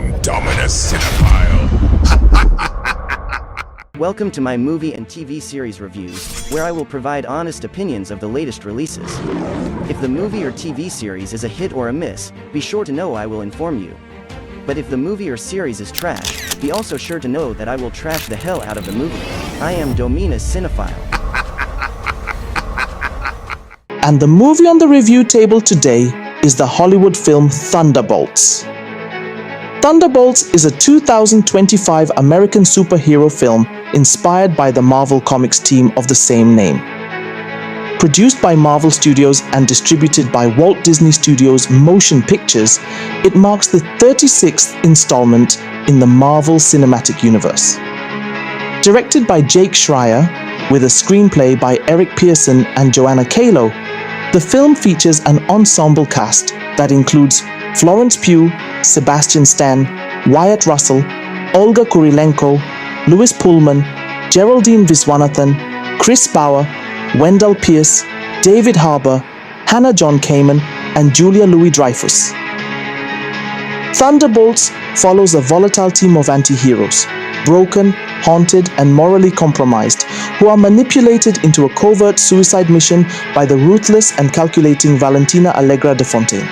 am Dominus Cinephile. Welcome to my movie and TV series reviews, where I will provide honest opinions of the latest releases. If the movie or TV series is a hit or a miss, be sure to know I will inform you. But if the movie or series is trash, be also sure to know that I will trash the hell out of the movie. I am Dominus Cinephile. And the movie on the review table today is the Hollywood film Thunderbolts. Thunderbolts is a 2025 American superhero film inspired by the Marvel Comics team of the same name. Produced by Marvel Studios and distributed by Walt Disney Studios Motion Pictures, it marks the 36th installment in the Marvel Cinematic Universe. Directed by Jake Schreier, with a screenplay by Eric Pearson and Joanna Calo, the film features an ensemble cast that includes Florence Pugh, Sebastian Stan, Wyatt Russell, Olga Kurylenko, Pullman, Geraldine Viswanathan, Bauer, Wendell Pierce, David Harbour, John-Kamen, and Julia Louis-Dreyfus. Thunderbolts follows a volatile team of anti-heroes, broken, haunted, and morally compromised, who are manipulated into a covert suicide mission by the ruthless and calculating Valentina Allegra de Fontaine.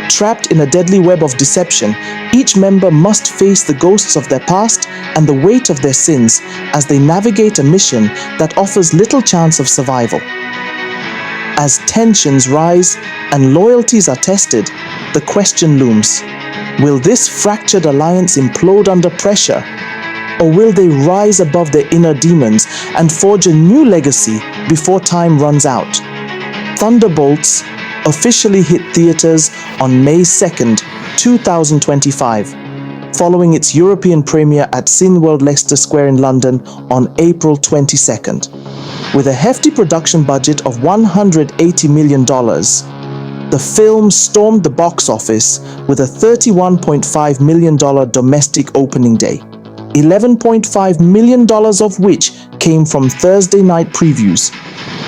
Trapped in a deadly web of deception, each member must face the ghosts of their past and the weight of their sins as they navigate a mission that offers little chance of survival. As tensions rise and loyalties are tested, the question looms: will this fractured alliance implode under pressure, or will they rise above their inner demons and forge a new legacy before time runs out? Thunderbolts officially hit theaters on May 2nd, 2025, following its European premiere at Cineworld Leicester Square in London on April 22nd. With a hefty production budget of $180 million, the film stormed the box office with a $31.5 million domestic opening day, $11.5 million of which came from Thursday night previews.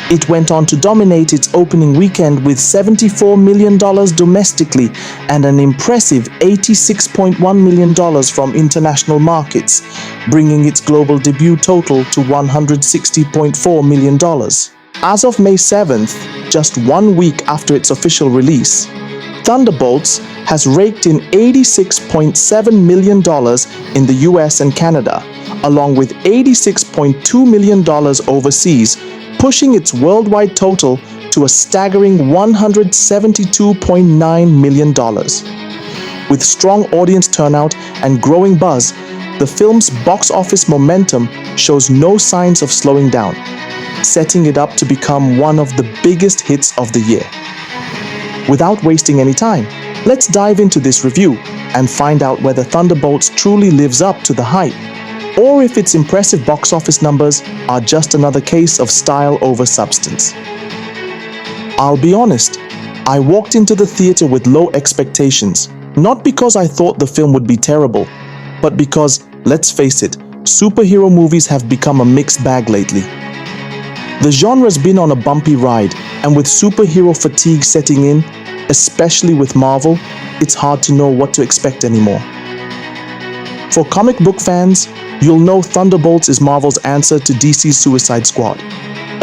It went on to dominate its opening weekend with $74 million domestically and an impressive $86.1 million from international markets, bringing its global debut total to $160.4 million. As of May 7th, just 1 week after its official release, Thunderbolts has raked in $86.7 million in the US and Canada, along with $86.2 million overseas, pushing its worldwide total to a staggering $172.9 million. With strong audience turnout and growing buzz, the film's box office momentum shows no signs of slowing down, setting it up to become one of the biggest hits of the year. Without wasting any time, let's dive into this review and find out whether Thunderbolts truly lives up to the hype, or if its impressive box office numbers are just another case of style over substance. I'll be honest, I walked into the theater with low expectations, not because I thought the film would be terrible, but because, let's face it, superhero movies have become a mixed bag lately. The genre's been on a bumpy ride, and with superhero fatigue setting in, especially with Marvel, it's hard to know what to expect anymore. For comic book fans, you'll know Thunderbolts is Marvel's answer to DC's Suicide Squad,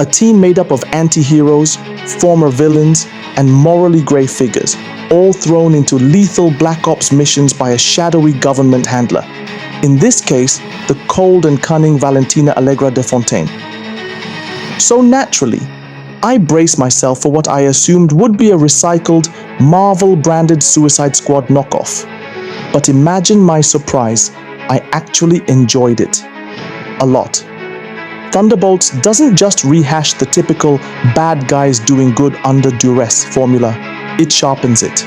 a team made up of anti-heroes, former villains, and morally grey figures, all thrown into lethal Black Ops missions by a shadowy government handler. In this case, the cold and cunning Valentina Allegra de Fontaine. So naturally, I braced myself for what I assumed would be a recycled, Marvel-branded Suicide Squad knockoff. But imagine my surprise, I actually enjoyed it. A lot. Thunderbolts doesn't just rehash the typical bad guys doing good under duress formula, it sharpens it.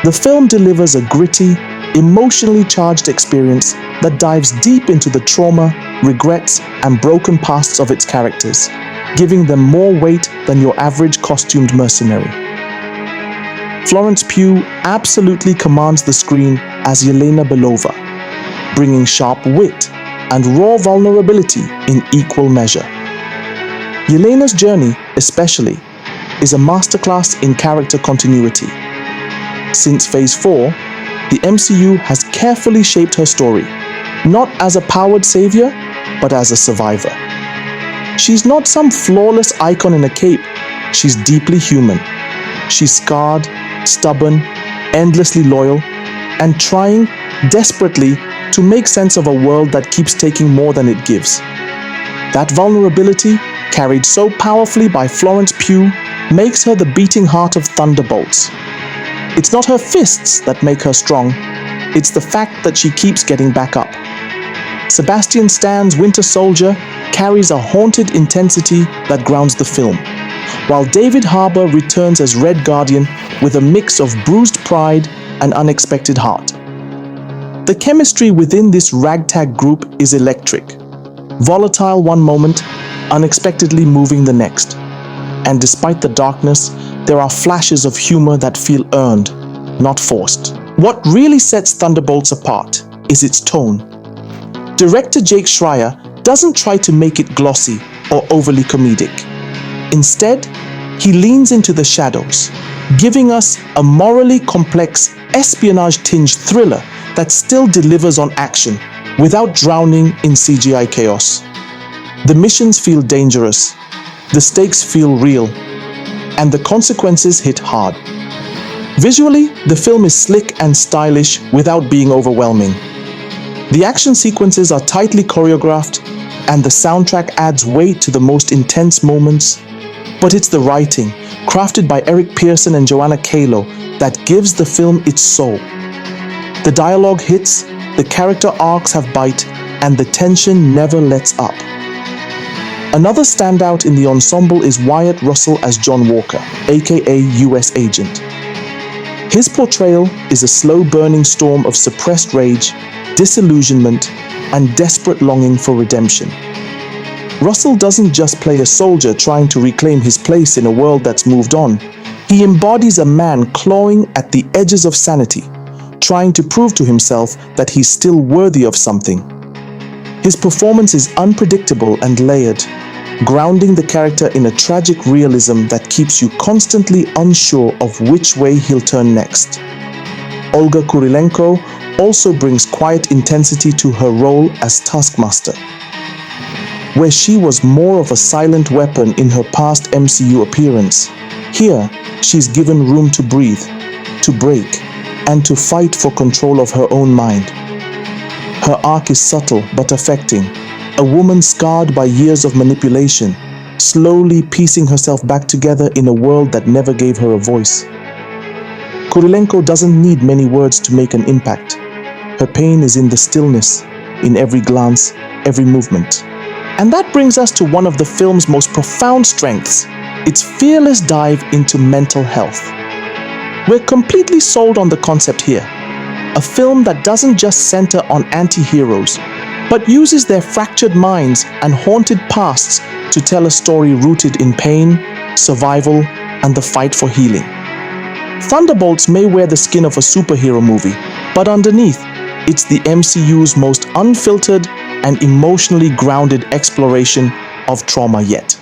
The film delivers a gritty, emotionally charged experience that dives deep into the trauma, regrets, and broken pasts of its characters, giving them more weight than your average costumed mercenary. Florence Pugh absolutely commands the screen as Yelena Belova, bringing sharp wit and raw vulnerability in equal measure. Yelena's journey, especially, is a masterclass in character continuity. Since Phase 4, the MCU has carefully shaped her story, not as a powered savior, but as a survivor. She's not some flawless icon in a cape. She's deeply human. She's scarred, stubborn, endlessly loyal, and trying desperately to make sense of a world that keeps taking more than it gives. That vulnerability, carried so powerfully by Florence Pugh, makes her the beating heart of Thunderbolts. It's not her fists that make her strong, it's the fact that she keeps getting back up. Sebastian Stan's Winter Soldier carries a haunted intensity that grounds the film, while David Harbour returns as Red Guardian with a mix of bruised pride and unexpected heart. The chemistry within this ragtag group is electric. Volatile one moment, unexpectedly moving the next. And despite the darkness, there are flashes of humor that feel earned, not forced. What really sets Thunderbolts apart is its tone. Director Jake Schreier doesn't try to make it glossy or overly comedic. Instead, he leans into the shadows, giving us a morally complex, espionage-tinged thriller that still delivers on action without drowning in CGI chaos. The missions feel dangerous, the stakes feel real, and the consequences hit hard. Visually, the film is slick and stylish without being overwhelming. The action sequences are tightly choreographed, and the soundtrack adds weight to the most intense moments. But it's the writing, crafted by Pearson and Joanna, Calo, that gives the film its soul. The dialogue hits, the character arcs have bite, and the tension never lets up. Another standout in the ensemble is Wyatt Russell as John Walker, aka US Agent. His portrayal is a slow-burning storm of suppressed rage, disillusionment, and desperate longing for redemption. Russell doesn't just play a soldier trying to reclaim his place in a world that's moved on. He embodies a man clawing at the edges of sanity, trying to prove to himself that he's still worthy of something. His performance is unpredictable and layered, grounding the character in a tragic realism that keeps you constantly unsure of which way he'll turn next. Olga Kurylenko also brings quiet intensity to her role as Taskmaster. Where she was more of a silent weapon in her past MCU appearance, here she's given room to breathe, to break, and to fight for control of her own mind. Her arc is subtle but affecting, a woman scarred by years of manipulation, slowly piecing herself back together in a world that never gave her a voice. Kurylenko doesn't need many words to make an impact. Her pain is in the stillness, in every glance, every movement. And that brings us to one of the film's most profound strengths, its fearless dive into mental health. We're completely sold on the concept here. A film that doesn't just center on anti-heroes, but uses their fractured minds and haunted pasts to tell a story rooted in pain, survival, and the fight for healing. Thunderbolts may wear the skin of a superhero movie, but underneath, it's the MCU's most unfiltered and emotionally grounded exploration of trauma yet.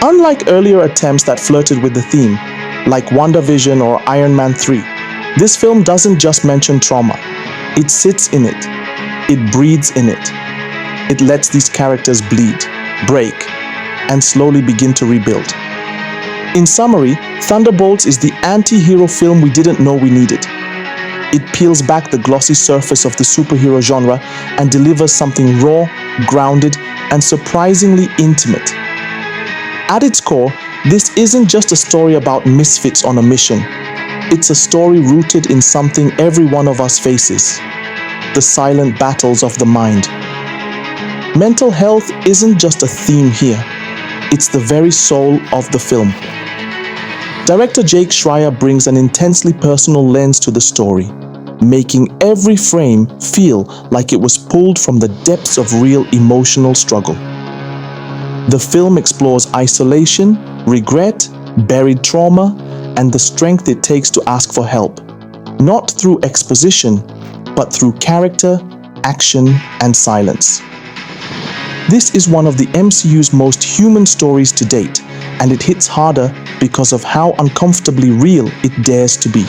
Unlike earlier attempts that flirted with the theme, like WandaVision or Iron Man 3, this film doesn't just mention trauma. It sits in it. It breathes in it. It lets these characters bleed, break, and slowly begin to rebuild. In summary, Thunderbolts is the anti-hero film we didn't know we needed. It peels back the glossy surface of the superhero genre and delivers something raw, grounded, and surprisingly intimate. At its core, this isn't just a story about misfits on a mission. It's a story rooted in something every one of us faces: the silent battles of the mind. Mental health isn't just a theme here. It's the very soul of the film. Director Jake Schreier brings an intensely personal lens to the story, making every frame feel like it was pulled from the depths of real emotional struggle. The film explores isolation, regret, buried trauma, and the strength it takes to ask for help, not through exposition, but through character, action, and silence. This is one of the MCU's most human stories to date, and it hits harder because of how uncomfortably real it dares to be.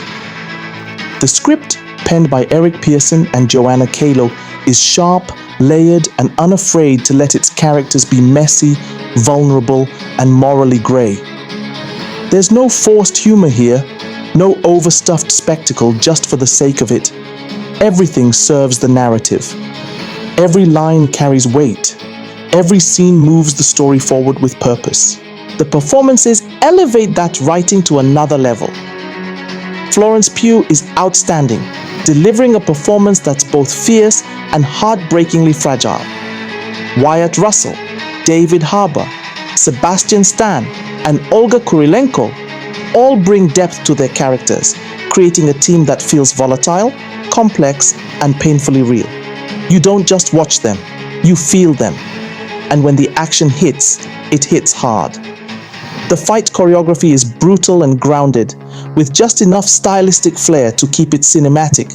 The script, penned by Eric Pearson and Joanna Calo, is sharp, layered, and unafraid to let its characters be messy, vulnerable, and morally grey. There's no forced humor here, no overstuffed spectacle just for the sake of it. Everything serves the narrative. Every line carries weight. Every scene moves the story forward with purpose. The performances elevate that writing to another level. Florence Pugh is outstanding, delivering a performance that's both fierce and heartbreakingly fragile. Wyatt Russell, David Harbour, Sebastian Stan, and Olga Kurylenko all bring depth to their characters, creating a team that feels volatile, complex, and painfully real. You don't just watch them, you feel them. And when the action hits, it hits hard. The fight choreography is brutal and grounded, with just enough stylistic flair to keep it cinematic,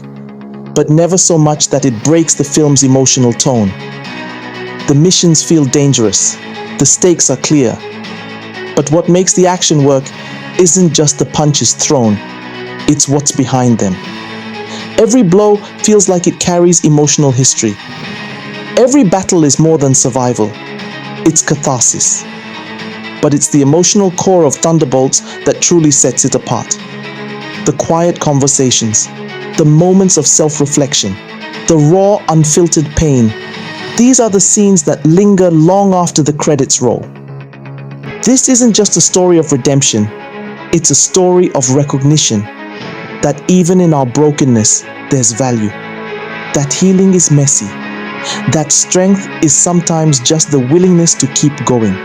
but never so much that it breaks the film's emotional tone. The missions feel dangerous, the stakes are clear, but what makes the action work isn't just the punches thrown, it's what's behind them. Every blow feels like it carries emotional history. Every battle is more than survival, it's catharsis. But it's the emotional core of Thunderbolts that truly sets it apart. The quiet conversations, the moments of self-reflection, the raw, unfiltered pain. These are the scenes that linger long after the credits roll. This isn't just a story of redemption, it's a story of recognition that even in our brokenness, there's value. That healing is messy. That strength is sometimes just the willingness to keep going.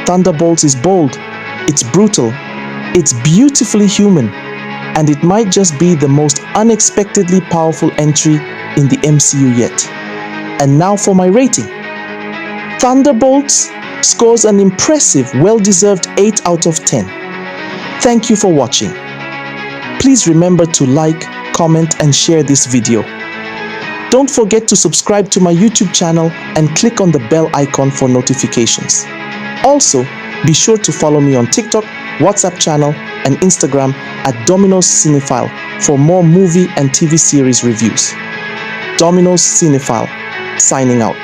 Thunderbolts is bold, it's brutal, it's beautifully human, and it might just be the most unexpectedly powerful entry in the MCU yet. And now for my rating. Thunderbolts scores an impressive, well-deserved 8 out of 10. Thank you for watching. Please remember to like, comment, and share this video. Don't forget to subscribe to my YouTube channel and click on the bell icon for notifications. Also, be sure to follow me on TikTok, WhatsApp channel, and Instagram at Domino's Cinephile for more movie and TV series reviews. Domino's Cinephile, signing out.